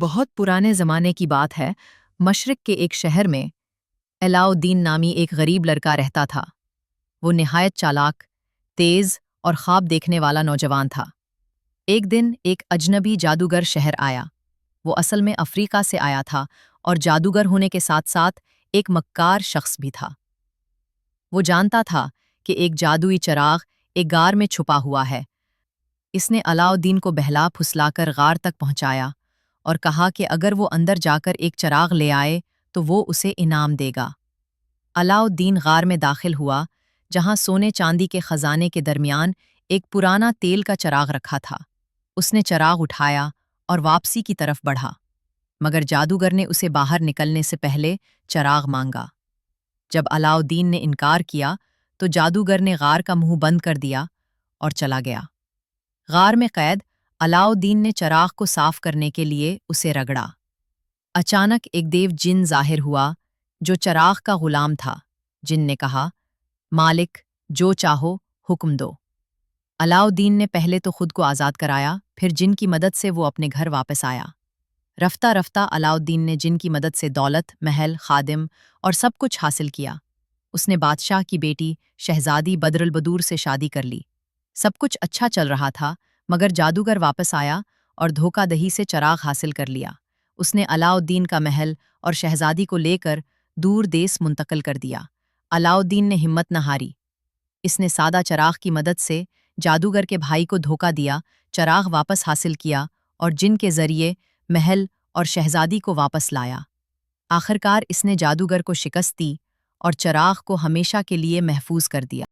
بہت پرانے زمانے کی بات ہے۔ مشرق کے ایک شہر میں علاؤ الدین نامی ایک غریب لڑکا رہتا تھا۔ وہ نہایت چالاک، تیز اور خواب دیکھنے والا نوجوان تھا۔ ایک دن ایک اجنبی جادوگر شہر آیا۔ وہ اصل میں افریقہ سے آیا تھا اور جادوگر ہونے کے ساتھ ساتھ ایک مکار شخص بھی تھا۔ وہ جانتا تھا کہ ایک جادوئی چراغ ایک غار میں چھپا ہوا ہے۔ اس نے علاؤ الدین کو بہلا پھسلا کر غار تک پہنچایا اور کہا کہ اگر وہ اندر جا کر ایک چراغ لے آئے تو وہ اسے انعام دے گا۔ علاؤ الدین غار میں داخل ہوا، جہاں سونے چاندی کے خزانے کے درمیان ایک پرانا تیل کا چراغ رکھا تھا۔ اس نے چراغ اٹھایا اور واپسی کی طرف بڑھا، مگر جادوگر نے اسے باہر نکلنے سے پہلے چراغ مانگا۔ جب علاؤ الدین نے انکار کیا تو جادوگر نے غار کا منہ بند کر دیا اور چلا گیا۔ غار میں قید علاؤ الدین نے چراغ کو صاف کرنے کے لیے اسے رگڑا۔ اچانک ایک دیو جن ظاہر ہوا جو چراغ کا غلام تھا۔ جن نے کہا، مالک، جو چاہو حکم دو۔ علاؤ الدین نے پہلے تو خود کو آزاد کرایا، پھر جن کی مدد سے وہ اپنے گھر واپس آیا۔ رفتہ رفتہ علاؤ الدین نے جن کی مدد سے دولت، محل، خادم اور سب کچھ حاصل کیا۔ اس نے بادشاہ کی بیٹی شہزادی بدر البدور سے شادی کر لی۔ سب کچھ اچھا چل رہا تھا، مگر جادوگر واپس آیا اور دھوکہ دہی سے چراغ حاصل کر لیا۔ اس نے علاؤ الدین کا محل اور شہزادی کو لے کر دور دیس منتقل کر دیا۔ علاؤ الدین نے ہمت نہ ہاری۔ اس نے سادہ چراغ کی مدد سے جادوگر کے بھائی کو دھوکہ دیا، چراغ واپس حاصل کیا اور جن کے ذریعے محل اور شہزادی کو واپس لایا۔ آخرکار اس نے جادوگر کو شکست دی اور چراغ کو ہمیشہ کے لیے محفوظ کر دیا۔